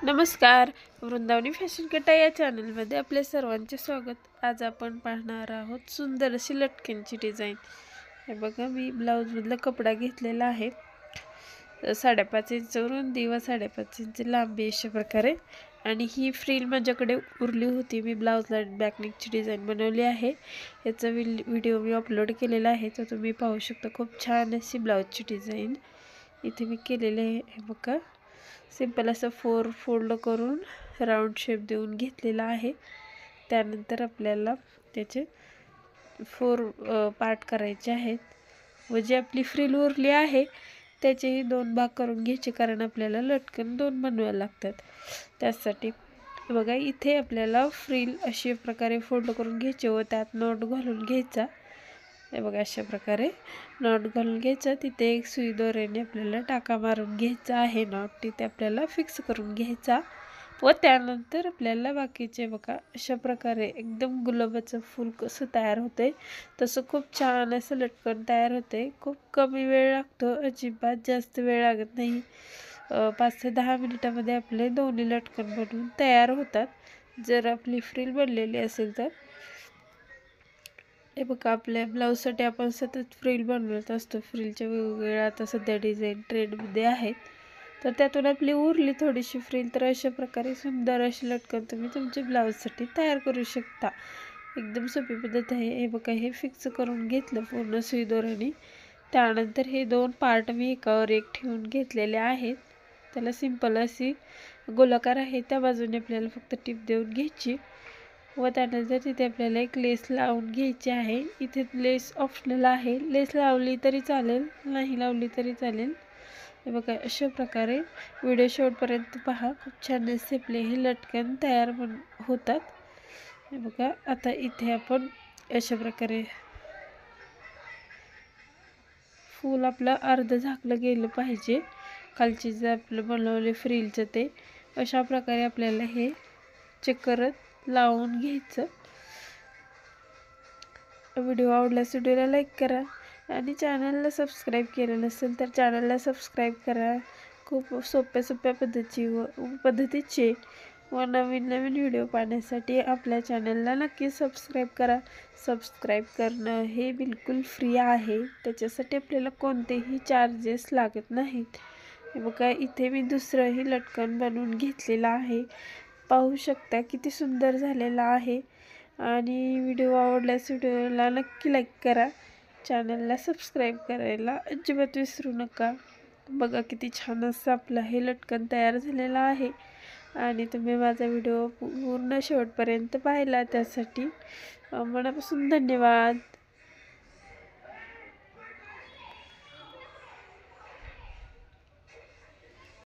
नमस्कार, वृंदावनी फॅशन कटा या चॅनलमध्ये आपले सर्वांचे स्वागत। आज आपण पाहणार आहोत सुंदर अशी लटकनची डिझाइन। हे बघा, मी ब्लाऊजमधला कपडा घेतलेला आहे 5.5 इंच रुंदी व 5.5 इंच लांबी अशा प्रकारे, आणि ही फ्रिल माझ्याकडे उरली होती। मी ब्लाऊजला बॅकनेकची डिझाइन बनवली आहे। याचा व्हिडिओ मी अपलोड केलेला आहे, तो तुम्ही पाहू शकता। खूप छान अशी ब्लाऊजची डिझाइन इथे मी केलेली आहे। हे बघा, सिंपल असं 4 फोल्ड करून राउंड शेप देऊन घेतलेला आहे। त्यानंतर आपल्याला त्याचे 4 पार्ट करायचे आहेत व जी आपली फ्रिल उरली आहे त्याचेही 2 भाग करून घ्यायचे, कारण आपल्याला लटकन 2 बनवायला लागतात। त्यासाठी बघा, इथे आपल्याला फ्रिल अशा प्रकारे फोल्ड करून घ्यायचे व त्यात नॉट घालून घ्यायचा। हे बघा, अशा प्रकारे नॉट घालून घ्यायचा। तिथे एक सुई दोऱ्याने आपल्याला टाका मारून घ्यायचा आहे, नॉट तिथे आपल्याला फिक्स करून घ्यायचा। व त्यानंतर आपल्याला बाकीचे बघा अशा प्रकारे एकदम गुलाबाचं फूल कसं तयार होते तसं खूप छान असं लटकन तयार होते। खूप कमी वेळ लागतो, अजिबात जास्त वेळ लागत नाही। 5 ते 10 मिनिटामध्ये आपले दोन्ही लटकन बनवून तयार होतात जर आपली फ्रिल बनलेली असेल तर। हे बघा, आपल्या ब्लाऊजसाठी आपण सतत फ्रिल बनवत असतो। फ्रिलच्या वेगवेगळ्या आता सध्या डिझाइन ट्रेंडमध्ये आहेत, तर त्यातून आपली उरली थोडीशी फ्रिल, तर अशा प्रकारे सुंदर अशी लटकन तुम्ही तुमच्या ब्लाऊजसाठी तयार करू शकता। एकदम सोपी पद्धत आहे। हे बघा, हे फिक्स करून घेतलं पूर्ण सुई दोऱ्याने। त्यानंतर हे 2 पार्ट मी एकावर एक ठेवून घेतलेले आहेत। त्याला सिंपल अशी गोलाकार आहे, त्या बाजूने आपल्याला फक्त टिप देऊन घ्यायची व त्यानंतर तिथे आपल्याला एक लेस लावून घ्यायची आहे। इथे लेस ऑप्शनल आहे, लेस लावली तरी चालेल, नाही लावली तरी चालेल। हे बघा, अशा प्रकारे व्हिडिओ शेवटपर्यंत पहा। खूप छान असे आपले हे लटकन तयार होतात। हे बघा, आता इथे आपण अशा प्रकारे फूल आपलं अर्ध झाकलं गेलं पाहिजे, खालची जे आपलं बनवले फ्रिलचं ते अशा प्रकारे आपल्याला हे चेक करत लावून घ्यायचं। व्हिडिओ आवडल्यास व्हिडिओला लाईक करा आणि चॅनलला सबस्क्राईब केलं नसेल तर चॅनलला सबस्क्राईब करा। खूप सोप्या पद्धतीचे व नवीन व्हिडिओ पाहण्यासाठी आपल्या चॅनलला नक्की सबस्क्राईब करा। सबस्क्राईब करणं हे बिलकुल फ्री आहे, त्याच्यासाठी आपल्याला कोणतेही चार्जेस लागत नाहीत। हे बघा, इथे मी दुसरंही लटकन बनवून घेतलेलं आहे, पाहू शकता किती सुंदर झालेला आहे। आणि व्हिडिओ आवडल्यास व्हिडिओला नक्की लाईक करा, चॅनलला सबस्क्राईब करायला अजिबात विसरू नका। बघा, किती छान असं आपलं हे लटकन तयार झालेलं आहे। आणि तुम्ही माझा व्हिडिओ पूर्ण शेवटपर्यंत पाहिला त्यासाठी मनापासून धन्यवाद।